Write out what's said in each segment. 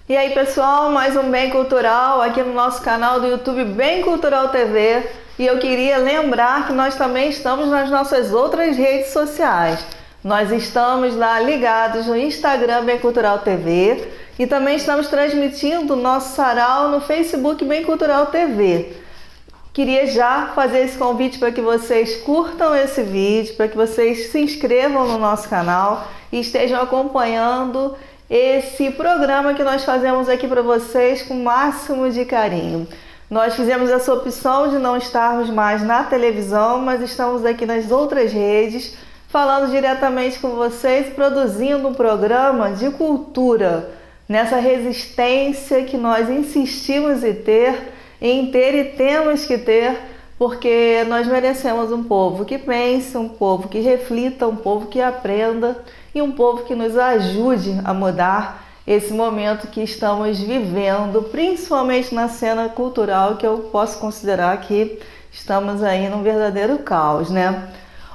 E aí pessoal, mais um Bem Cultural aqui no nosso canal do YouTube Bem Cultural TV. E eu queria lembrar que nós também estamos nas nossas outras redes sociais. Nós estamos lá ligados no Instagram Bem Cultural TV e também estamos transmitindo o nosso sarau no Facebook Bem Cultural TV. Queria já fazer esse convite para que vocês curtam esse vídeo, para que vocês se inscrevam no nosso canal e estejam acompanhando esse programa que nós fazemos aqui para vocês com o máximo de carinho. Nós fizemos essa opção de não estarmos mais na televisão, mas estamos aqui nas outras redes, falando diretamente com vocês, produzindo um programa de cultura, nessa resistência que nós insistimos em ter e temos que ter, porque nós merecemos um povo que pense, um povo que reflita, um povo que aprenda e um povo que nos ajude a mudar esse momento que estamos vivendo, principalmente na cena cultural, que eu posso considerar que estamos aí num verdadeiro caos, né?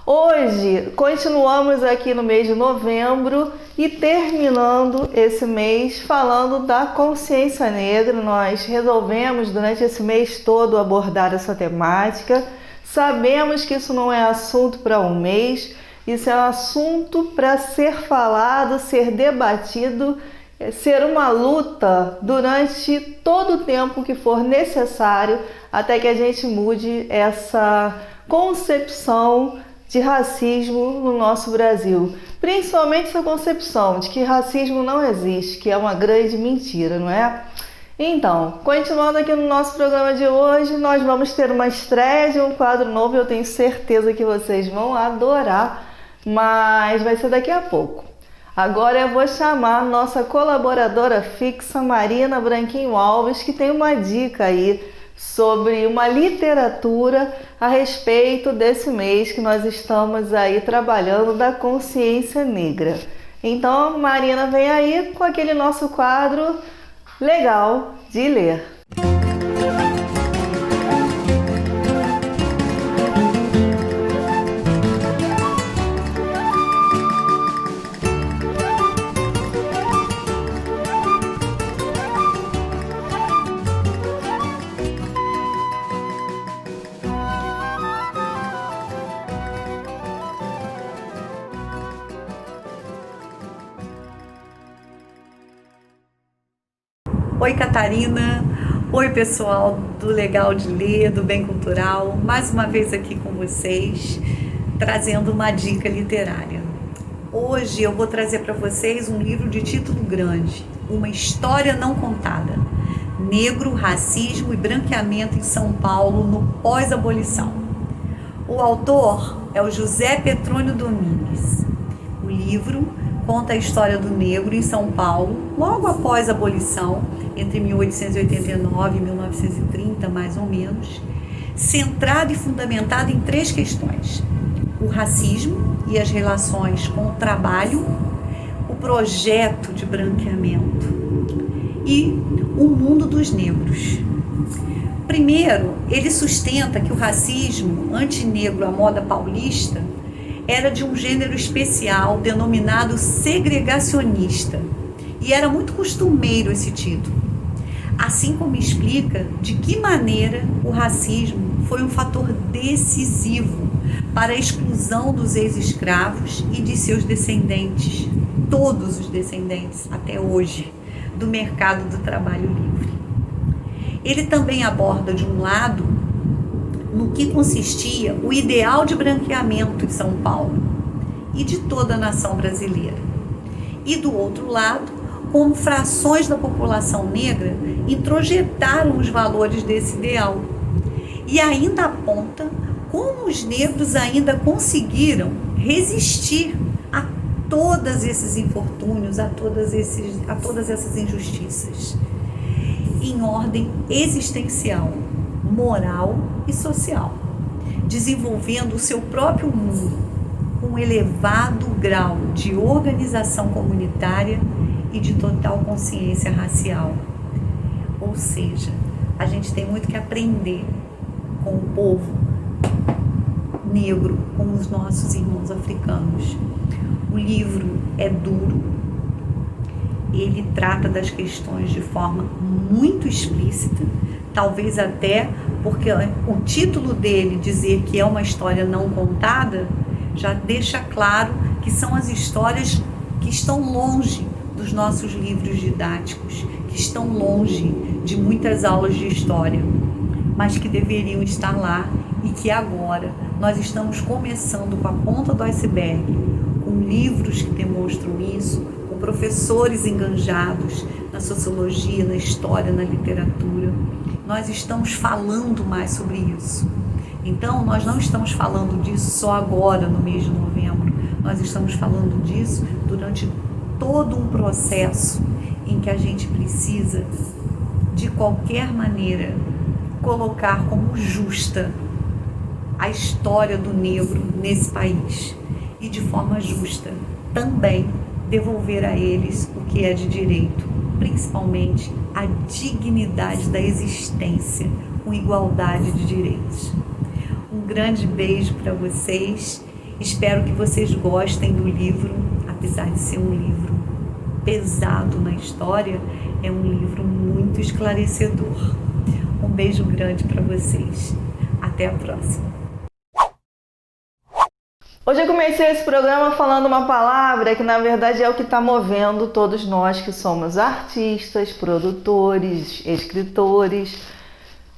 Hoje, continuamos aqui no mês de novembro e terminando esse mês falando da consciência negra. Nós resolvemos durante esse mês todo abordar essa temática. Sabemos que isso não é assunto para um mês, isso é um assunto para ser falado, ser debatido, ser uma luta durante todo o tempo que for necessário até que a gente mude essa concepção de racismo no nosso Brasil. Principalmente essa concepção de que racismo não existe, que é uma grande mentira, não é? Então, continuando aqui no nosso programa de hoje, nós vamos ter uma estreia de um quadro novo, eu tenho certeza que vocês vão adorar, mas vai ser daqui a pouco. Agora eu vou chamar nossa colaboradora fixa, Marina Branquinho Alves, que tem uma dica aí sobre uma literatura a respeito desse mês que nós estamos aí trabalhando da consciência negra. Então, Marina vem aí com aquele nosso quadro legal de ler. Oi, Catarina. Oi, pessoal do Legal de Ler, do Bem Cultural. Mais uma vez aqui com vocês, trazendo uma dica literária. Hoje eu vou trazer para vocês um livro de título grande, Uma História Não Contada. Negro, Racismo e Branqueamento em São Paulo no Pós-Abolição. O autor é o José Petrônio Domingues. O livro conta a história do negro em São Paulo, logo após a abolição, entre 1889 e 1930, mais ou menos, centrado e fundamentado em três questões: o racismo e as relações com o trabalho, o projeto de branqueamento e o mundo dos negros. Primeiro, ele sustenta que o racismo antinegro à moda paulista era de um gênero especial denominado segregacionista, e era muito costumeiro esse título, assim como explica de que maneira o racismo foi um fator decisivo para a exclusão dos ex-escravos e de seus descendentes, todos os descendentes até hoje, do mercado do trabalho livre. Ele também aborda, de um lado, no que consistia o ideal de branqueamento em São Paulo e de toda a nação brasileira, e do outro lado, como frações da população negra introjetaram os valores desse ideal, e ainda aponta como os negros ainda conseguiram resistir a todos esses infortúnios, a todas essas injustiças, em ordem existencial, moral e social, desenvolvendo o seu próprio mundo com um elevado grau de organização comunitária e de total consciência racial. Ou seja, a gente tem muito que aprender com o povo negro, com os nossos irmãos africanos. O livro é duro, ele trata das questões de forma muito explícita, talvez até porque o título dele dizer que é uma história não contada já deixa claro que são as histórias que estão longe dos nossos livros didáticos, que estão longe de muitas aulas de história, mas que deveriam estar lá e que agora nós estamos começando com a ponta do iceberg, com livros que demonstram isso, com professores enganjados na sociologia, na história, na literatura. Nós estamos falando mais sobre isso. Então, nós não estamos falando disso só agora, no mês de novembro. Nós estamos falando disso durante todo um processo em que a gente precisa, de qualquer maneira, colocar como justa a história do negro nesse país e, de forma justa, também devolver a eles o que é de direito, principalmente a dignidade da existência, com igualdade de direitos. Um grande beijo para vocês, espero que vocês gostem do livro, apesar de ser um livro pesado na história, é um livro muito esclarecedor. Um beijo grande para vocês, até a próxima. Hoje eu comecei esse programa falando uma palavra que na verdade é o que está movendo todos nós que somos artistas, produtores, escritores,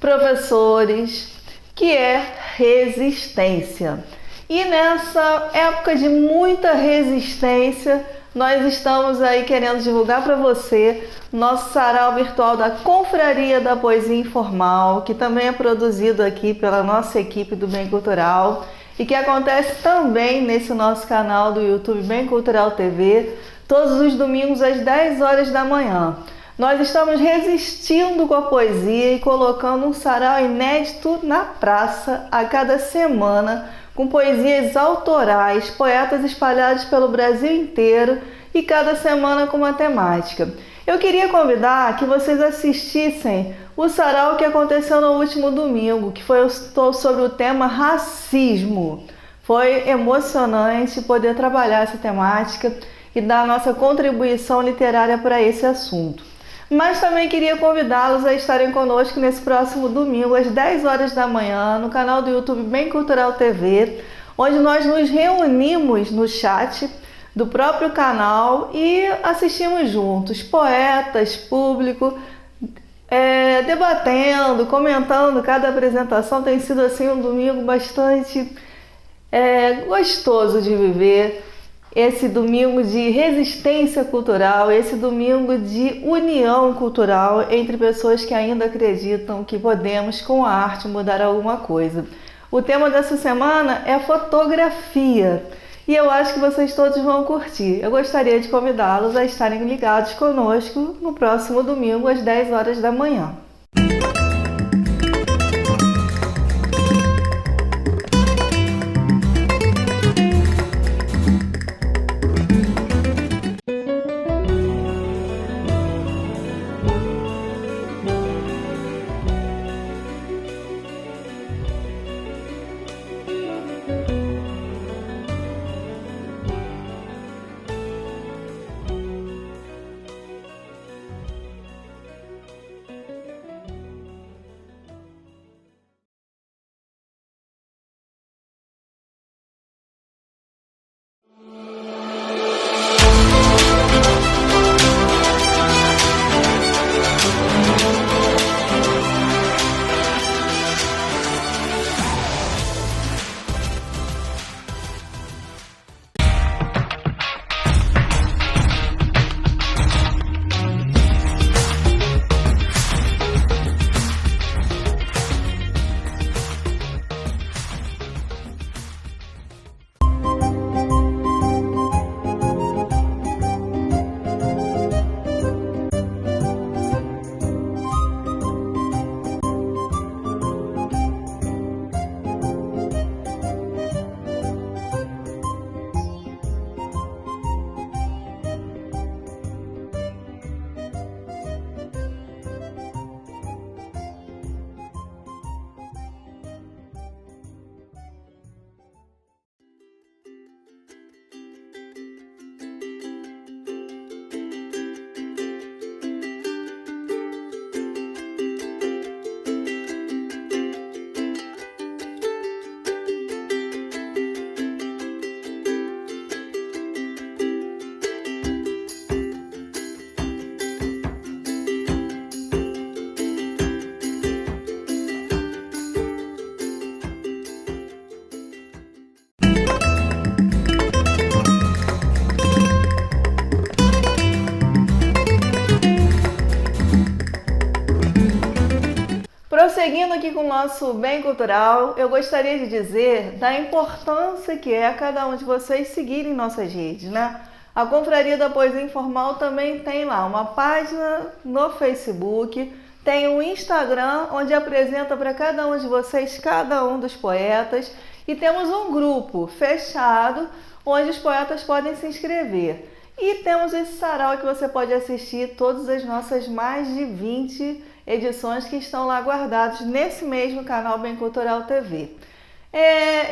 professores, que é resistência. E nessa época de muita resistência, nós estamos aí querendo divulgar para você nosso sarau virtual da Confraria da Poesia Informal, que também é produzido aqui pela nossa equipe do Bem Cultural e que acontece também nesse nosso canal do YouTube Bem Cultural TV, todos os domingos às 10 horas da manhã. Nós estamos resistindo com a poesia e colocando um sarau inédito na praça a cada semana, com poesias autorais, poetas espalhados pelo Brasil inteiro e cada semana com uma temática. Eu queria convidar que vocês assistissem o sarau que aconteceu no último domingo, que foi sobre o tema racismo. Foi emocionante poder trabalhar essa temática e dar a nossa contribuição literária para esse assunto. Mas também queria convidá-los a estarem conosco nesse próximo domingo, às 10 horas da manhã, no canal do YouTube Bem Cultural TV, onde nós nos reunimos no chat do próprio canal e assistimos juntos, poetas, público, debatendo, comentando cada apresentação. Tem sido assim um domingo bastante gostoso de viver. Esse domingo de resistência cultural, esse domingo de união cultural entre pessoas que ainda acreditam que podemos, com a arte, mudar alguma coisa. O tema dessa semana é fotografia e eu acho que vocês todos vão curtir. Eu gostaria de convidá-los a estarem ligados conosco no próximo domingo, às 10 horas da manhã. Prosseguindo aqui com o nosso Bem Cultural, eu gostaria de dizer da importância que é cada um de vocês seguirem nossas redes, né? A Confraria da Poesia Informal também tem lá uma página no Facebook, tem um Instagram onde apresenta para cada um de vocês cada um dos poetas e temos um grupo fechado onde os poetas podem se inscrever. E temos esse sarau que você pode assistir todas as nossas mais de 20 edições que estão lá guardados nesse mesmo canal Bem Cultural TV.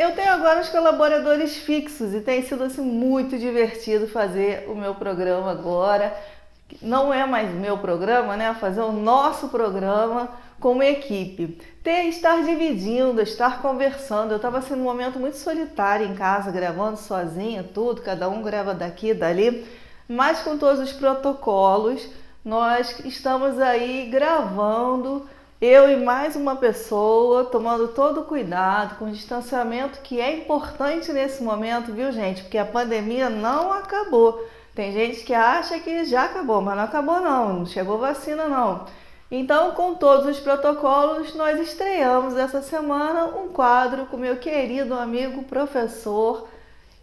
Eu tenho agora os colaboradores fixos e tem sido assim, muito divertido fazer o meu programa agora. Não é mais meu programa, né? Fazer o nosso programa como equipe. Estar dividindo, estar conversando. Eu estava assim, num momento muito solitário em casa, gravando sozinha, tudo, cada um grava daqui, dali. Mas com todos os protocolos, nós estamos aí gravando, eu e mais uma pessoa, tomando todo o cuidado, com o distanciamento que é importante nesse momento, viu, gente? Porque a pandemia não acabou. Tem gente que acha que já acabou, mas não acabou não chegou vacina não. Então, com todos os protocolos, nós estreamos essa semana um quadro com meu querido amigo professor,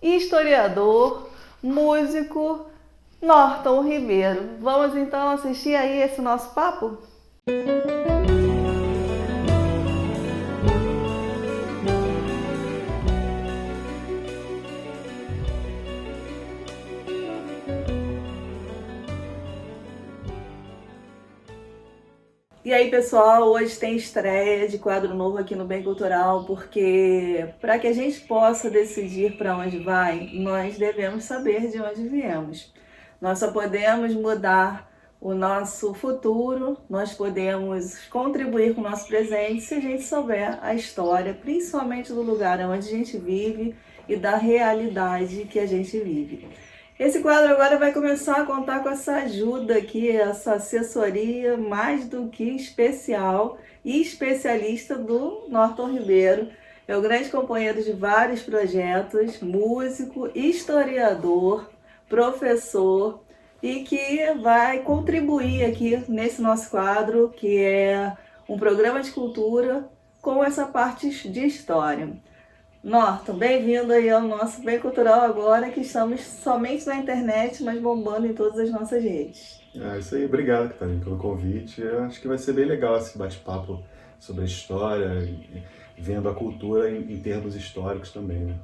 historiador, músico, Norton Ribeiro. Vamos então assistir aí esse nosso papo? E aí, pessoal, hoje tem estreia de quadro novo aqui no Bem Cultural, porque para que a gente possa decidir para onde vai, nós devemos saber de onde viemos. Nós só podemos mudar o nosso futuro, nós podemos contribuir com o nosso presente se a gente souber a história, principalmente do lugar onde a gente vive e da realidade que a gente vive. Esse quadro agora vai começar a contar com essa ajuda aqui, essa assessoria mais do que especial e especialista do Norton Ribeiro. É o grande companheiro de vários projetos, músico, historiador, professor e que vai contribuir aqui nesse nosso quadro, que é um programa de cultura com essa parte de história. Norton, bem-vindo aí ao nosso Bem Cultural agora, que estamos somente na internet, mas bombando em todas as nossas redes. Isso aí, obrigado, Catarina, pelo convite. Eu acho que vai ser bem legal esse bate-papo sobre a história, vendo a cultura em termos históricos também, né?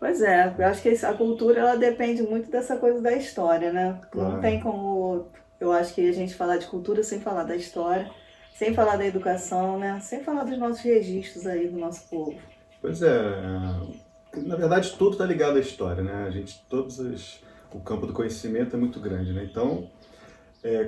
Pois é, eu acho que a cultura ela depende muito dessa coisa da história, né? Claro. Não tem como, eu acho que a gente falar de cultura sem falar da história, sem falar da educação, né? Sem falar dos nossos registros aí do nosso povo. Pois é, na verdade tudo está ligado à história, né? O campo do conhecimento é muito grande, né? Então,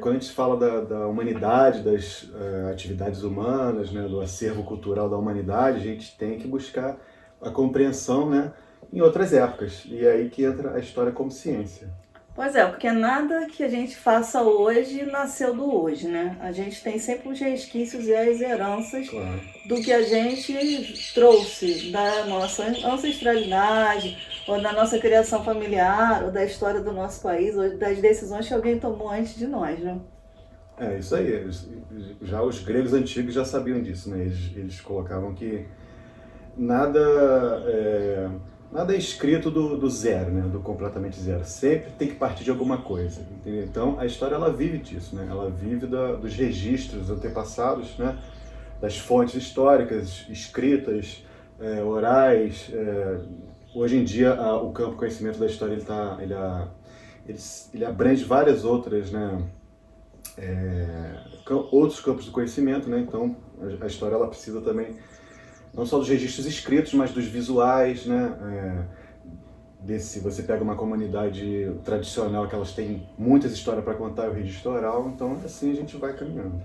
quando a gente fala da humanidade, das atividades humanas, né? Do acervo cultural da humanidade, a gente tem que buscar a compreensão, né? Em outras épocas, e é aí que entra a história como ciência. Pois é, porque nada que a gente faça hoje nasceu do hoje, né? A gente tem sempre os resquícios e as heranças Claro. do que a gente trouxe da nossa ancestralidade, ou da nossa criação familiar, ou da história do nosso país, ou das decisões que alguém tomou antes de nós, né? É isso aí, já os gregos antigos já sabiam disso, né? Eles colocavam que nada é escrito do zero, né? Do completamente zero. Sempre tem que partir de alguma coisa, entendeu? Então a história ela vive disso, né? Ela vive dos registros antepassados, né? Das fontes históricas, escritas, orais. Hoje em dia o campo conhecimento da história ele abrange várias outras, né? Outros campos do conhecimento, né? Então a história ela precisa também não só dos registros escritos, mas dos visuais, né? Se você pega uma comunidade tradicional que elas têm muitas histórias para contar, o registro oral, então assim a gente vai caminhando.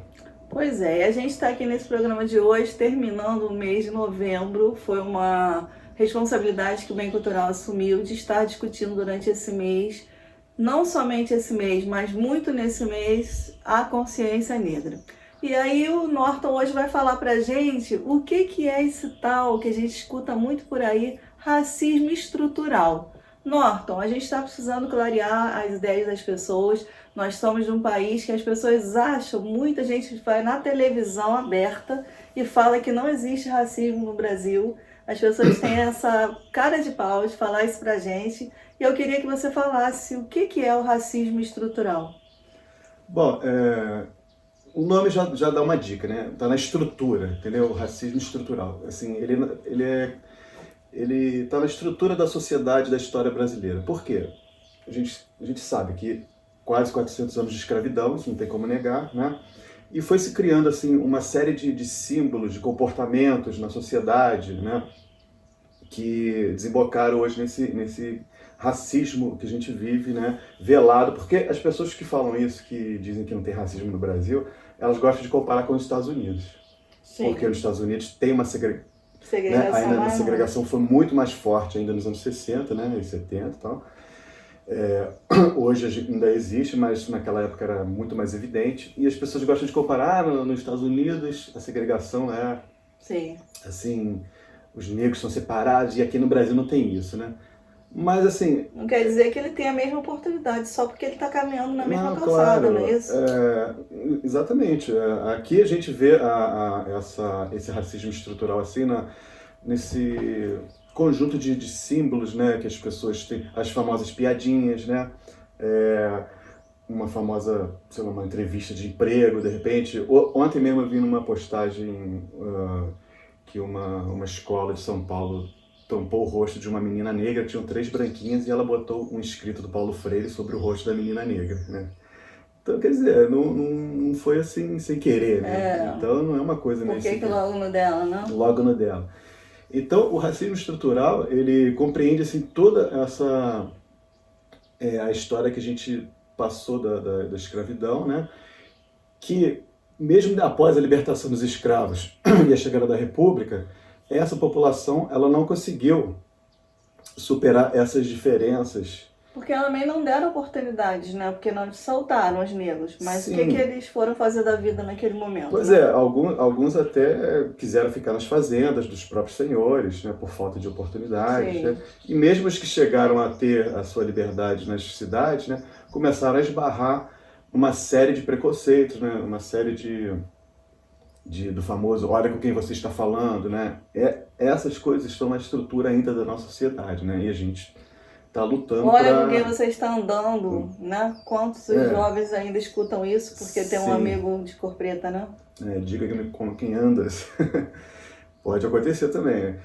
Pois é, e a gente está aqui nesse programa de hoje, terminando o mês de novembro. Foi uma responsabilidade que o Bem Cultural assumiu de estar discutindo durante esse mês, não somente esse mês, mas muito nesse mês, a consciência negra. E aí o Norton hoje vai falar pra gente o que é esse tal que a gente escuta muito por aí, racismo estrutural. Norton, a gente está precisando clarear as ideias das pessoas. Nós somos de um país que as pessoas acham, muita gente vai na televisão aberta e fala que não existe racismo no Brasil. As pessoas têm essa cara de pau de falar isso pra gente. E eu queria que você falasse o que é o racismo estrutural. Bom, o nome já dá uma dica, né? Tá na estrutura, entendeu? O racismo estrutural. Assim, ele tá na estrutura da sociedade, da história brasileira. Por quê? A gente sabe que quase 400 anos de escravidão, isso não tem como negar, né? E foi se criando assim uma série de símbolos, de comportamentos na sociedade, né? Que desembocaram hoje nesse racismo que a gente vive, né? Velado, porque as pessoas que falam isso, que dizem que não tem racismo no Brasil, elas gostam de comparar com os Estados Unidos. Sim. Porque os Estados Unidos tem uma segregação, né? Segregação A segregação foi muito mais forte ainda nos anos 60, né? E 70 e tal. Hoje ainda existe, mas naquela época era muito mais evidente. E as pessoas gostam de comparar, nos Estados Unidos a segregação é Sim. assim, os negros são separados, e aqui no Brasil não tem isso, né? Mas assim... Não quer dizer que ele tem a mesma oportunidade, só porque ele está caminhando na mesma calçada, claro, não é isso? Exatamente. Aqui a gente vê esse racismo estrutural assim, nesse conjunto de símbolos, né, que as pessoas têm, as famosas piadinhas, né? Uma famosa, sei lá, uma entrevista de emprego, de repente. Ontem mesmo eu vi numa postagem que uma escola de São Paulo tampou o rosto de uma menina negra, tinham 3 branquinhas, e ela botou um escrito do Paulo Freire sobre o rosto da menina negra, né? Então, quer dizer, não foi assim sem querer, né? Então não é uma coisa meio... Por que logo no dela, não? Logo no dela. Então, o racismo estrutural, ele compreende assim, toda essa a história que a gente passou da escravidão, né? Que mesmo após a libertação dos escravos e a chegada da República, essa população ela não conseguiu superar essas diferenças. Porque também não deram oportunidades, né? Porque não soltaram os negros. Mas Sim. o que eles foram fazer da vida naquele momento? Pois né? alguns até quiseram ficar nas fazendas dos próprios senhores, né, por falta de oportunidades. Né? E mesmo os que chegaram a ter a sua liberdade nas cidades, né, começaram a esbarrar uma série de preconceitos, né, uma série do famoso olha com quem você está falando, né? Essas coisas estão na estrutura ainda da nossa sociedade, né? E a gente está lutando olha com quem você está andando, né? Quantos jovens ainda escutam isso porque tem um amigo de cor preta, né? Diga-me com quem andas. Pode acontecer também.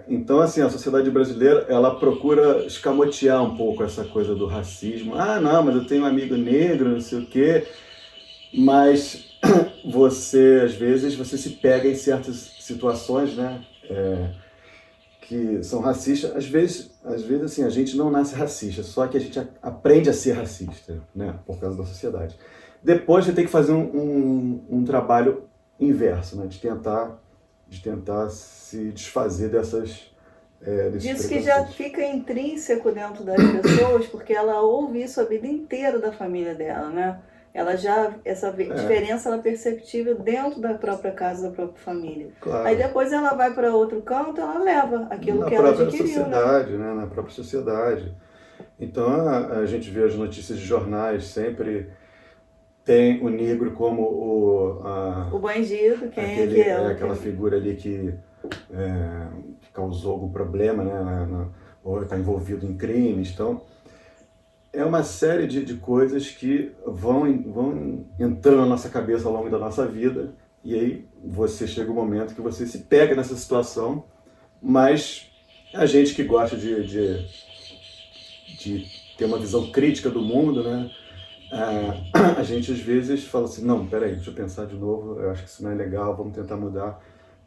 Então, assim, a sociedade brasileira, ela procura escamotear um pouco essa coisa do racismo. Ah, não, mas eu tenho um amigo negro, não sei o quê. Mas às vezes, você se pega em certas situações, né? Que são racistas. Às vezes, assim, a gente não nasce racista, só que a gente aprende a ser racista, né? Por causa da sociedade. Depois, você tem que fazer um trabalho inverso, né? De tentar se desfazer desses Diz que já fica intrínseco dentro das pessoas, porque ela ouve isso a vida inteira da família dela, né? Essa diferença ela é perceptível dentro da própria casa, da própria família. Claro. Aí depois ela vai para outro canto, ela leva aquilo que ela adquiriu. Na própria sociedade. Então a gente vê as notícias de jornais, sempre tem o negro como o bandido, aquela figura ali que causou algum problema, né? Ou está envolvido em crimes. Então, é uma série de coisas que vão entrando na nossa cabeça ao longo da nossa vida, e aí chega um momento que você se pega nessa situação, mas a gente que gosta de ter uma visão crítica do mundo, né? A gente às vezes fala assim, não, peraí, deixa eu pensar de novo, eu acho que isso não é legal, vamos tentar mudar.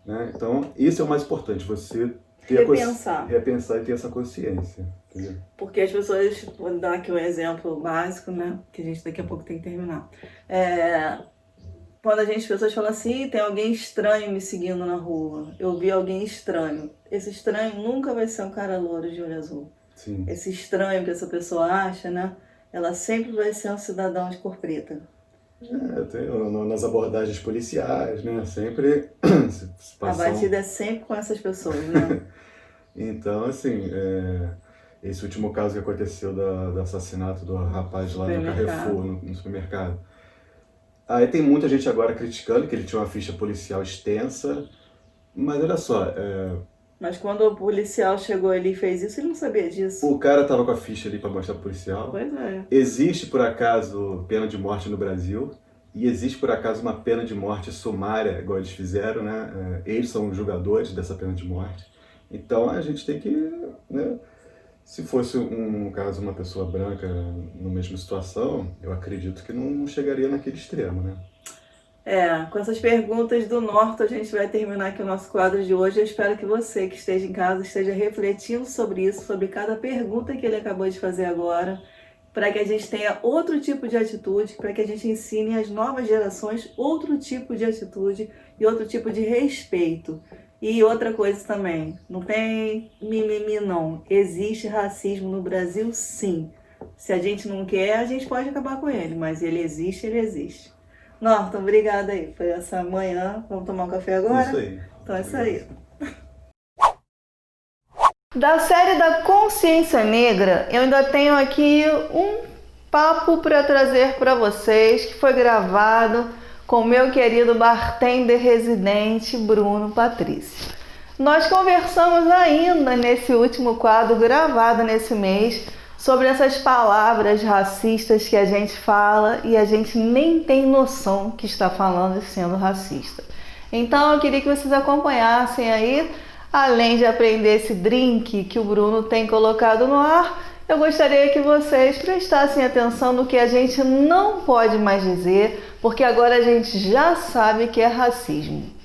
Né? Então, isso é o mais importante, você repensar e ter essa consciência. Entendeu? Porque as pessoas, vou dar aqui um exemplo básico, né? Que a gente daqui a pouco tem que terminar. Quando as pessoas falam assim, tem alguém estranho me seguindo na rua, eu vi alguém estranho. Esse estranho nunca vai ser um cara louro de olho azul. Sim. Esse estranho que essa pessoa acha, né? Ela sempre vai ser um cidadão de cor preta. Nas abordagens policiais, né? Sempre a batida é sempre com essas pessoas, né? Então, assim, esse último caso que aconteceu do assassinato do rapaz lá no Carrefour, no supermercado. Aí tem muita gente agora criticando que ele tinha uma ficha policial extensa, mas olha só... Mas quando o policial chegou ali e fez isso, ele não sabia disso. O cara tava com a ficha ali para mostrar pro policial. Pois é. Existe, por acaso, pena de morte no Brasil. E existe, por acaso, uma pena de morte sumária, igual eles fizeram, né? Eles são os julgadores dessa pena de morte. Então a gente tem que... né? Se fosse um caso, uma pessoa branca na mesma situação, eu acredito que não chegaria naquele extremo, né? Com essas perguntas do Norton, a gente vai terminar aqui o nosso quadro de hoje. Eu espero que você que esteja em casa esteja refletindo sobre isso, sobre cada pergunta que ele acabou de fazer agora, para que a gente tenha outro tipo de atitude, para que a gente ensine às novas gerações outro tipo de atitude e outro tipo de respeito. E outra coisa também, não tem mimimi não, existe racismo no Brasil sim. Se a gente não quer, a gente pode acabar com ele, mas ele existe, ele existe. Norton, obrigada aí por essa manhã. Vamos tomar um café agora? Isso aí. Então é isso aí. Da série da Consciência Negra, eu ainda tenho aqui um papo para trazer para vocês, que foi gravado com o meu querido bartender residente Bruno Patrício. Nós conversamos ainda nesse último quadro gravado nesse mês sobre essas palavras racistas que a gente fala e a gente nem tem noção que está falando e sendo racista. Então eu queria que vocês acompanhassem aí, além de aprender esse drink que o Bruno tem colocado no ar, eu gostaria que vocês prestassem atenção no que a gente não pode mais dizer, porque agora a gente já sabe que é racismo.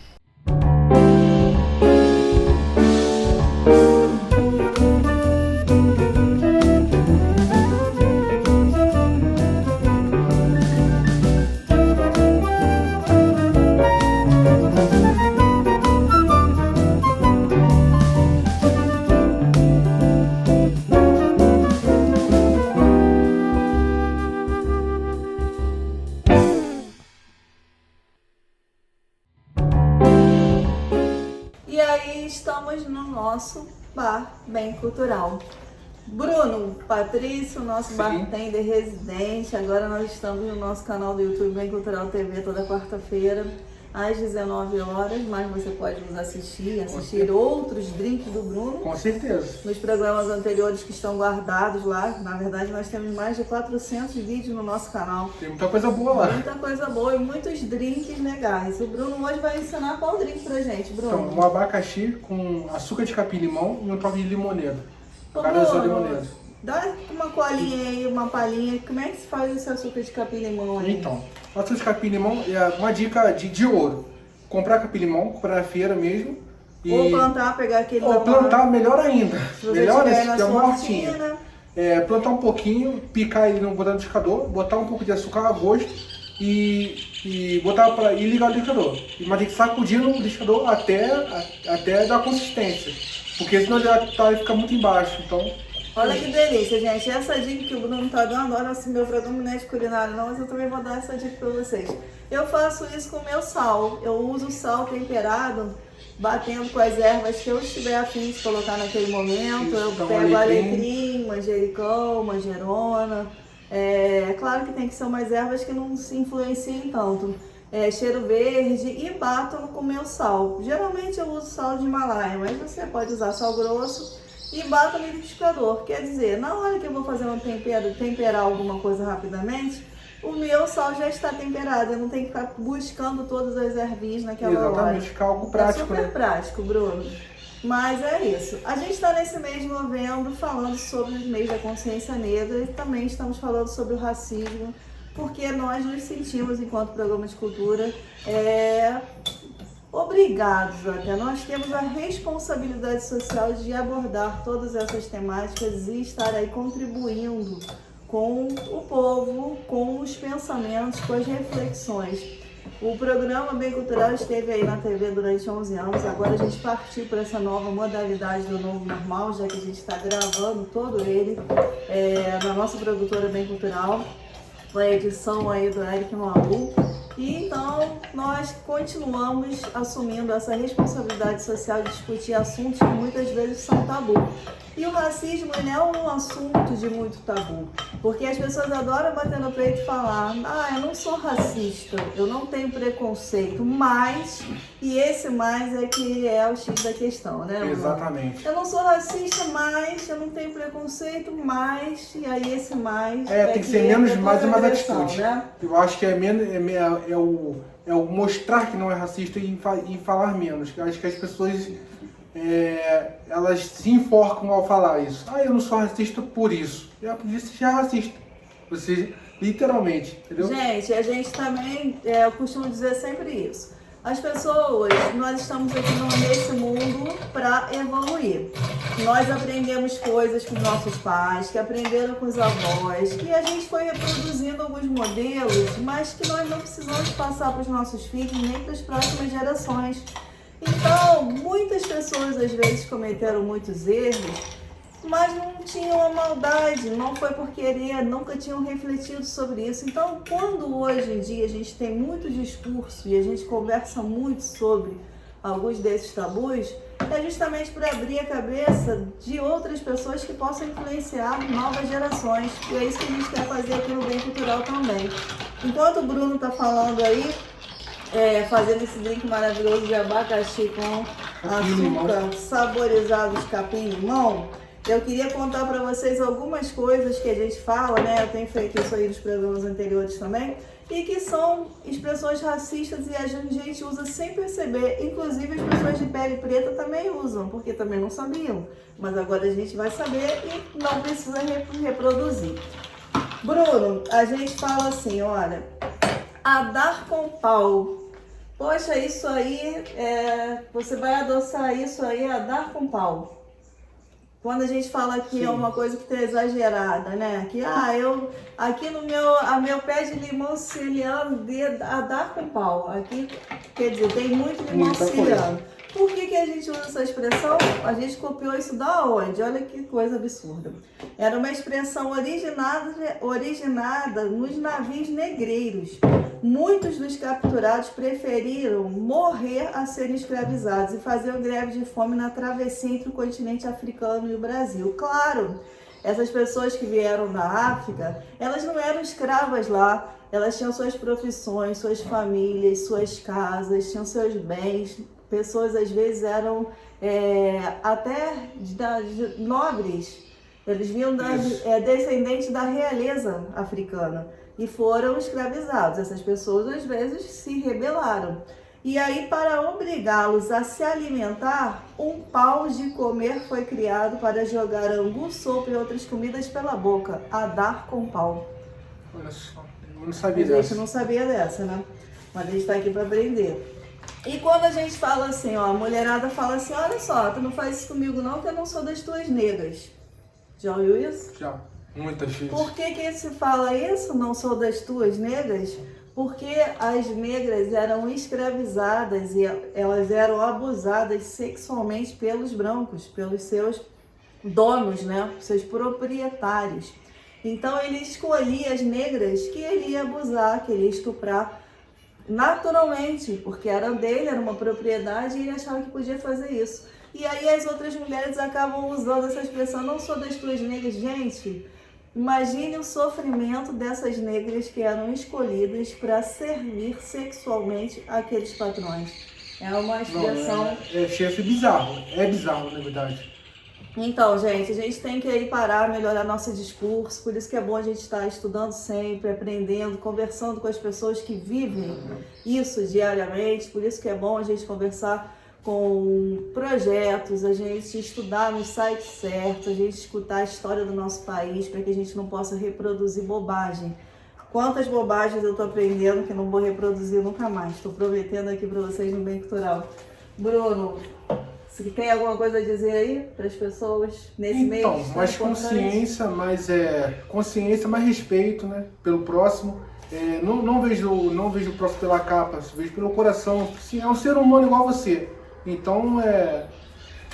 Estamos no nosso bar bem cultural. Bruno Patrício, nosso bartender residente. Agora nós estamos no nosso canal do YouTube Bem Cultural TV toda quarta-feira às 19 horas, mas você pode nos assistir outros drinks do Bruno. Com certeza. Nos programas anteriores que estão guardados lá. Na verdade, nós temos mais de 400 vídeos no nosso canal. Tem muita coisa boa lá. Muita coisa boa e muitos drinks legais. O Bruno hoje vai ensinar qual drink pra gente, Bruno? Então, um abacaxi com açúcar de capim-limão e um toque de limonada. Cara, limonada. Dá uma colinha aí, uma palhinha. Como é que se faz esse açúcar de capim-limão aí? Então, o açúcar de capim-limão é uma dica de ouro. Comprar capim-limão, comprar na feira mesmo. Ou plantar, pegar aquele... Ou plantar, melhor ainda. Se você melhor tiver esse, na que é uma sua hortinha. hortina. Plantar um pouquinho, picar ele no liquidificador, botar um pouco de açúcar a gosto e ligar o liquidificador. Mas tem que sacudir no liquidificador até dar consistência. Porque senão ele fica muito embaixo. Então, olha que delícia, gente. Essa dica que o Bruno tá dando, olha assim, meu programa não é de culinária não, mas eu também vou dar essa dica pra vocês. Eu faço isso com o meu sal. Eu uso sal temperado, batendo com as ervas que eu estiver afim de colocar naquele momento. Isso, eu pego alecrim, manjericão, manjerona. É claro que tem que ser umas ervas que não se influenciem tanto. Cheiro verde e bato com o meu sal. Geralmente eu uso sal de Himalaia, mas você pode usar sal grosso e bato no liquidificador. Quer dizer, na hora que eu vou fazer um temperar alguma coisa rapidamente, o meu sal já está temperado. Eu não tenho que ficar buscando todas as ervinhas naquela hora. Exatamente, fica algo prático. É super prático, Bruno. Mas é isso. A gente está nesse mês de novembro falando sobre o mês da consciência negra e também estamos falando sobre o racismo, porque nós nos sentimos, enquanto programa de cultura, obrigados até. Nós temos a responsabilidade social de abordar todas essas temáticas e estar aí contribuindo com o povo, com os pensamentos, com as reflexões. O programa Bem Cultural esteve aí na TV durante 11 anos, agora a gente partiu para essa nova modalidade do novo normal, já que a gente está gravando todo ele na nossa produtora Bem Cultural, com a edição aí do Eric Malu. E então nós continuamos assumindo essa responsabilidade social de discutir assuntos que muitas vezes são tabu. E o racismo, ele é um assunto de muito tabu, porque as pessoas adoram bater no peito e falar: eu não sou racista, eu não tenho preconceito, mas... E esse mais é que é o X da questão, né? Exatamente. Eu não sou racista, mas eu não tenho preconceito, mas... E aí esse mais... Tem que ser menos mais e mais agressão, atitude. né? Eu acho que é o mostrar que não é racista e falar menos. Eu acho que as pessoas... elas se enforcam ao falar isso. Eu não sou racista por isso. Podia ser já racista. Você, literalmente, entendeu? Gente, a gente também, eu costumo dizer sempre isso. As pessoas, nós estamos aqui nesse mundo para evoluir. Nós aprendemos coisas com nossos pais, que aprenderam com os avós, que a gente foi reproduzindo alguns modelos, mas que nós não precisamos passar para os nossos filhos nem para as próximas gerações. Então, muitas pessoas às vezes cometeram muitos erros, mas não tinham a maldade, não foi por querer, nunca tinham refletido sobre isso. Então, quando hoje em dia a gente tem muito discurso e a gente conversa muito sobre alguns desses tabus, é justamente para abrir a cabeça de outras pessoas que possam influenciar novas gerações. E é isso que a gente quer fazer aqui no Bem Cultural também. Enquanto o Bruno está falando aí, fazendo esse drink maravilhoso de abacaxi com açúcar saborizado de capim-limão, eu queria contar para vocês algumas coisas que a gente fala, né? Eu tenho feito isso aí nos programas anteriores também, e que são expressões racistas e a gente usa sem perceber. Inclusive as pessoas de pele preta também usam, porque também não sabiam. Mas agora a gente vai saber e não precisa reproduzir. Bruno, a gente fala assim, olha, a dar com pau. Poxa, isso aí, você vai adoçar isso aí a dar com pau. Quando a gente fala que é uma coisa que tá exagerada, né? Que, aqui no meu pé de limão siciliano a dar com pau. Aqui, quer dizer, tem muito limão siciliano. Por que a gente usa essa expressão? A gente copiou isso da onde? Olha que coisa absurda. Era uma expressão originada nos navios negreiros. Muitos dos capturados preferiram morrer a serem escravizados e faziam greve de fome na travessia entre o continente africano e o Brasil. Claro, essas pessoas que vieram da África, elas não eram escravas lá, elas tinham suas profissões, suas famílias, suas casas, tinham seus bens. Pessoas às vezes eram até nobres, eles vinham descendentes da realeza africana e foram escravizados. Essas pessoas às vezes se rebelaram. E aí, para obrigá-los a se alimentar, um pau de comer foi criado para jogar angu, sopa e outras comidas pela boca, a dar com pau. Olha só, eu não sabia dessa. A gente dessa. não sabia dessa, né? Mas a gente está aqui para aprender. E quando a gente fala assim, a mulherada fala assim, olha só, tu não faz isso comigo não, que eu não sou das tuas negras. Já ouviu isso? Já, muitas vezes. Por que se fala isso, não sou das tuas negras? Porque as negras eram escravizadas e elas eram abusadas sexualmente pelos brancos, pelos seus donos, né? Seus proprietários. Então ele escolhia as negras que ele ia abusar, que ele ia estuprar naturalmente, porque era dele, era uma propriedade e ele achava que podia fazer isso. E aí as outras mulheres acabam usando essa expressão, não sou das tuas negras. Gente, imagine o sofrimento dessas negras que eram escolhidas para servir sexualmente aqueles patrões. É uma expressão... Chega a ser bizarro, é bizarro na verdade. Então, gente, a gente tem que aí parar, melhorar nosso discurso, por isso que é bom a gente estar estudando sempre, aprendendo, conversando com as pessoas que vivem isso diariamente, por isso que é bom a gente conversar com projetos, a gente estudar nos sites certos, a gente escutar a história do nosso país, para que a gente não possa reproduzir bobagem. Quantas bobagens eu estou aprendendo que não vou reproduzir nunca mais, estou prometendo aqui para vocês no Bem Cultural. Bruno, você tem alguma coisa a dizer aí para as pessoas nesse mês? Então, mais consciência, mais respeito, né, pelo próximo. Não vejo o próximo pela capa, vejo pelo coração. Sim, é um ser humano igual a você. Então,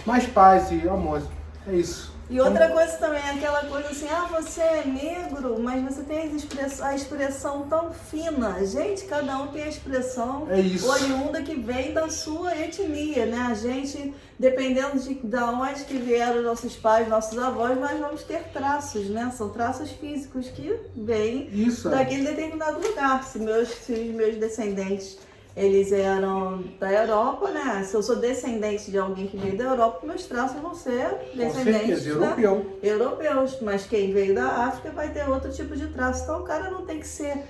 mais paz e amor. É isso. E outra coisa também, aquela coisa assim, você é negro, mas você tem a expressão tão fina. Gente, cada um tem a expressão oriunda que vem da sua etnia, né? A gente, dependendo de onde que vieram nossos pais, nossos avós, nós vamos ter traços, né? São traços físicos que vêm daquele determinado lugar. Se meus descendentes eles eram da Europa, né? Se eu sou descendente de alguém que veio da Europa, meus traços vão ser descendentes europeus. Mas quem veio da África vai ter outro tipo de traço. Então o cara não tem que ser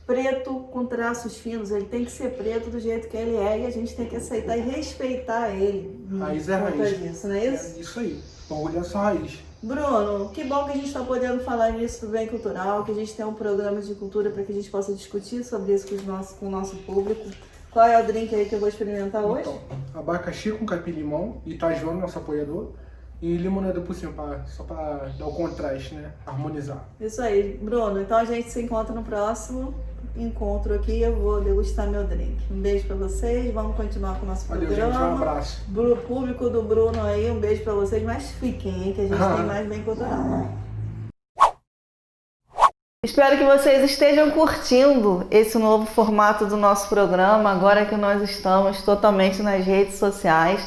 preto com traços finos, ele tem que ser preto do jeito que ele é e a gente tem que aceitar e respeitar ele. Raiz é raiz. Isso, não é isso? É isso aí. Orgulho essa raiz. Bruno, que bom que a gente está podendo falar nisso do bem cultural, que a gente tem um programa de cultura para que a gente possa discutir sobre isso com o nosso público. Qual é o drink aí que eu vou experimentar hoje? Então, abacaxi com capim-limão, Itajona, nosso apoiador, e limonada por cima, só para dar o contraste, né? Harmonizar. Isso aí, Bruno. Então a gente se encontra no próximo encontro aqui. Eu vou degustar meu drink. Um beijo para vocês. Vamos continuar com o nosso programa. Valeu, gente. Um abraço. Público do Bruno aí, um beijo para vocês. Mas fiquem, hein, que a gente tem mais bem cultural. Espero que vocês estejam curtindo esse novo formato do nosso programa, agora que nós estamos totalmente nas redes sociais,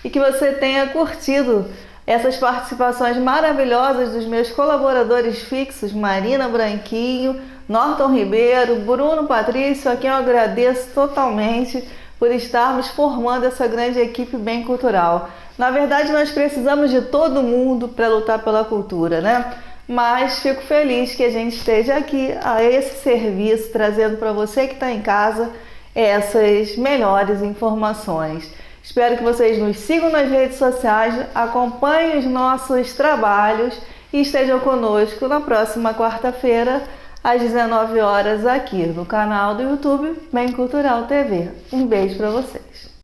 e que você tenha curtido essas participações maravilhosas dos meus colaboradores fixos, Marina Branquinho, Norton Ribeiro, Bruno Patrício, a quem eu agradeço totalmente por estarmos formando essa grande equipe bem cultural. Na verdade, nós precisamos de todo mundo para lutar pela cultura, né? Mas fico feliz que a gente esteja aqui a esse serviço, trazendo para você que está em casa essas melhores informações. Espero que vocês nos sigam nas redes sociais, acompanhem os nossos trabalhos e estejam conosco na próxima quarta-feira, às 19 horas, aqui no canal do YouTube Bem Cultural TV. Um beijo para vocês.